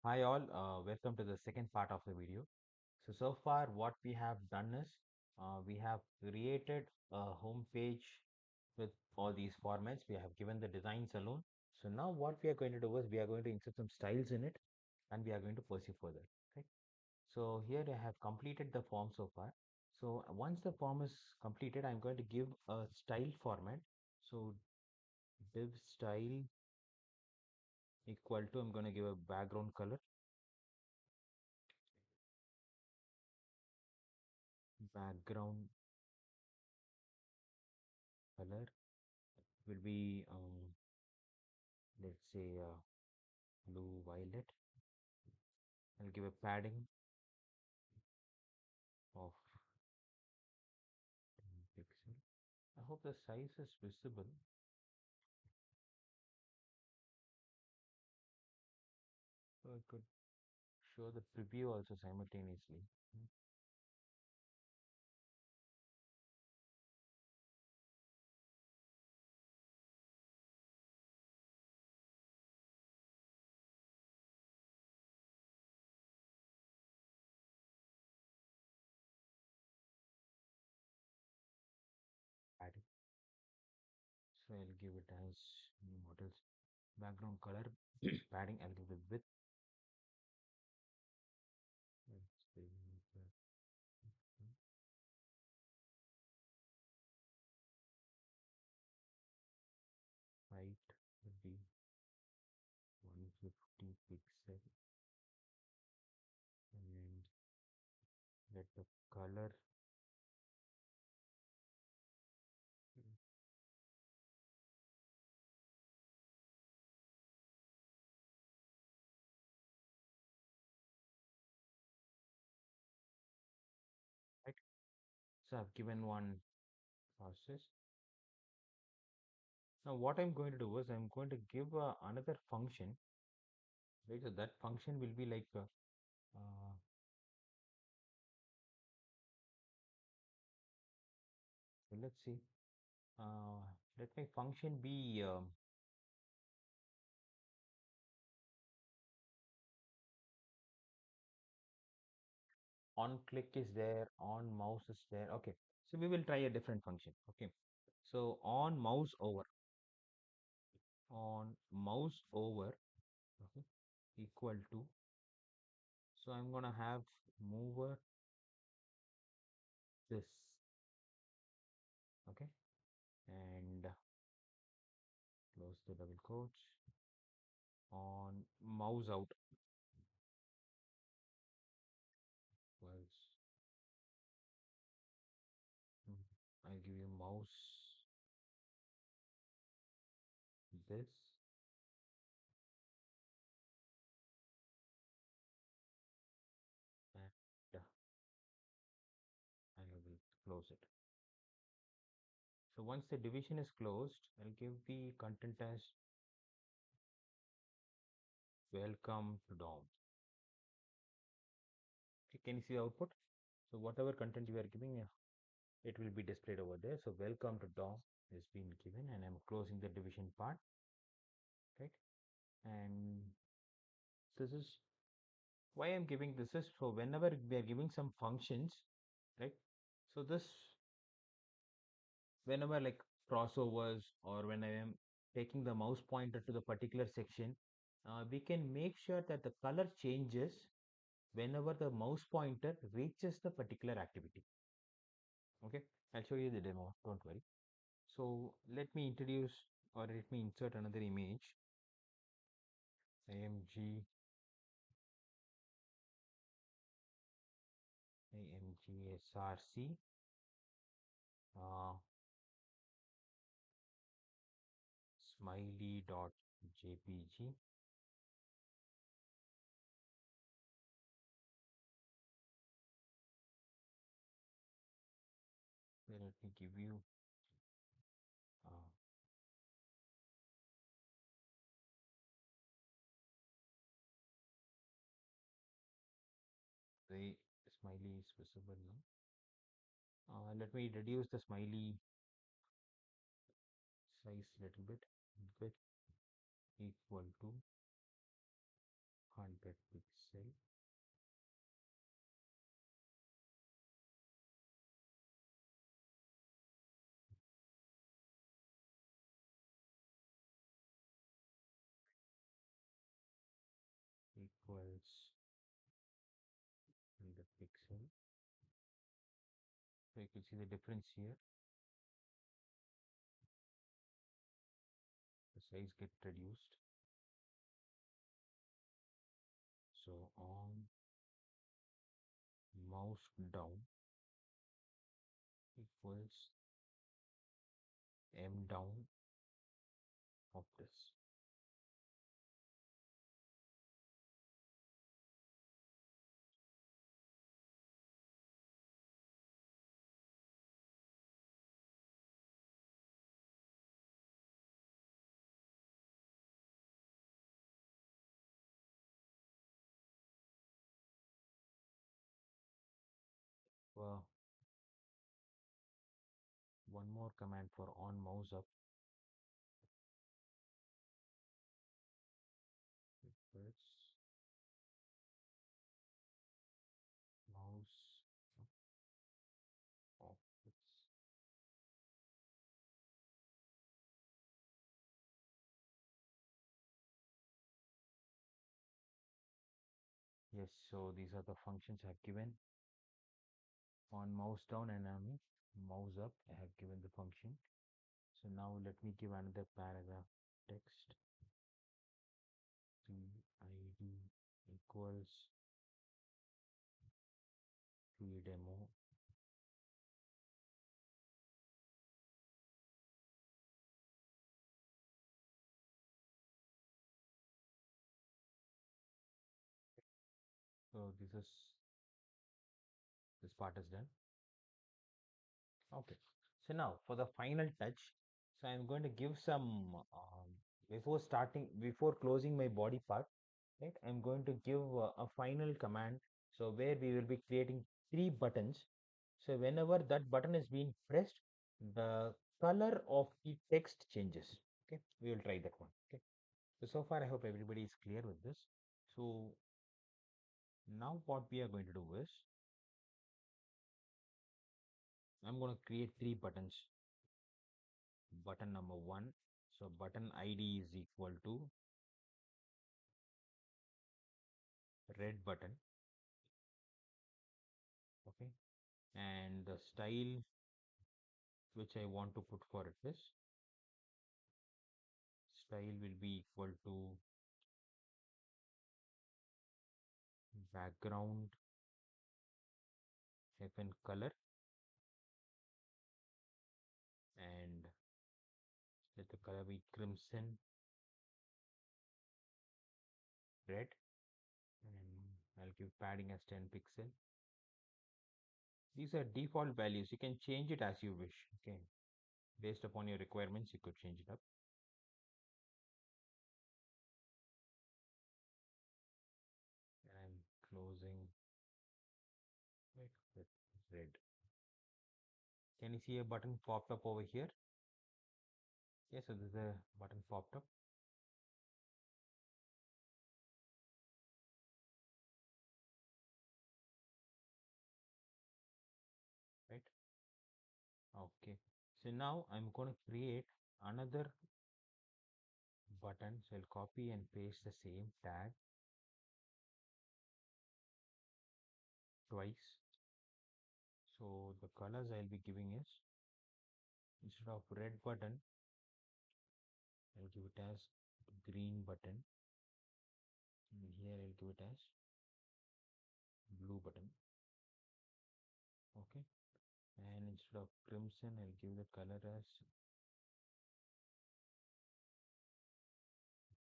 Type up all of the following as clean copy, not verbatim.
Hi all, welcome to the second part of the video. So far what we have done is we have created a home page with all these formats. We have given the designs alone. So now what we are going to do is we are going to insert some styles in it and we are going to pursue further. Okay. So here I have completed the form so far. So once the form is completed, I'm going to give a style format. So div style equal to, I'm going to give a background color, background color will be let's say blue violet. I'll give a padding of 10 pixel. I hope the size is visible, so I could show the preview also simultaneously. Padding, so I'll give it as models background color. Padding, I'll give it width. Let's say height would be 150 pixel, and let the color, right. So I've given one process. Now what I'm going to do is I'm going to give another function, right? So that function will be like so let's see. Uh, Let my function be on click is there, on mouse is there. Okay, so we will try a different function. Okay, so on mouse over, okay, equal to. So I'm gonna have mover this, okay, and close the double quotes. On mouse out was, I'll give you mouse this, and I will close it. So once the division is closed, I'll give the content as welcome to DOM. Okay, can you see the output? So whatever content you are giving, it will be displayed over there. So welcome to DOM is being given, and I'm closing the division part, right? And this is why I'm giving this is so whenever we are giving some functions, right? So this whenever like crossovers or when I am taking the mouse pointer to the particular section, we can make sure that the color changes whenever the mouse pointer reaches the particular activity. Okay, I'll show you the demo, don't worry. So let me introduce or let me insert another image, AMG, AMGSRC, uh, smiley.jpg. Then let me give you uh, the smiley is visible now. Let me reduce the smiley size little bit, width equal to 100 pixel equals 100 pixel. So you can see the difference here. The size get reduced. So on mouse down equals M down of this. Well, one more command for on mouse up equals mouse up of this. Yes, so these are the functions I have given. On mouse down and on mouse up, I have given the function. So now let me give another paragraph text. Pid equals demo. So this part is done. Okay. So now for the final touch, so I'm going to give some before closing my body part, right? I'm going to give a final command. So where we will be creating 3 buttons. So whenever that button is being pressed, the color of the text changes. Okay, we will try that one. Okay. So far I hope everybody is clear with this. So now what we are going to do is I'm going to create 3 buttons. Button number 1. So button ID is equal to red button. Okay. And the style which I want to put for it is style will be equal to background FN color, and let the color be crimson red, and I'll give padding as 10 pixel. These are default values. You can change it as you wish. Okay, based upon your requirements, you could change it up. And I'm closing it with red. Can you see a button popped up over here? Yes, so there's a button popped up. Right. Okay. So now I'm going to create another button. So I'll copy and paste the same tag twice. So the colors I'll be giving is, instead of red button, I'll give it as green button. And here I'll give it as blue button. Okay. And instead of crimson, I'll give the color as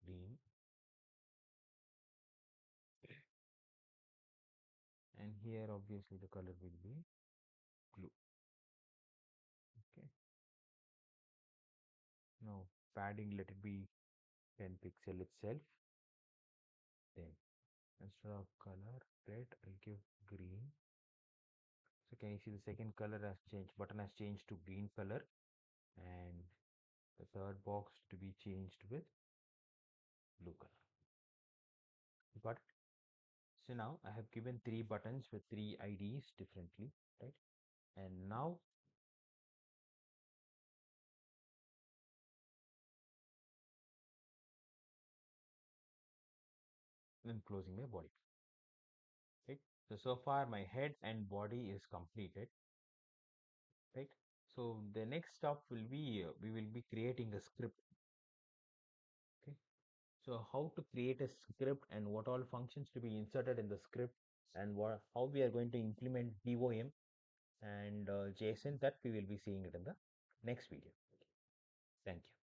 green. And here obviously the color will be blue. Okay. Now padding, let it be 10 pixel itself. Then instead of color red, I'll give green. So can you see the second color has changed, button has changed to green color, and the third box to be changed with blue color. You got it? So now I have given three buttons with three IDs differently, right? And now I'm closing my body, right? So far my head and body is completed, right? So the next step will be we will be creating a script, okay? So how to create a script and what all functions to be inserted in the script and how we are going to implement DOM and JSON, that we will be seeing it in the next video. Thank you.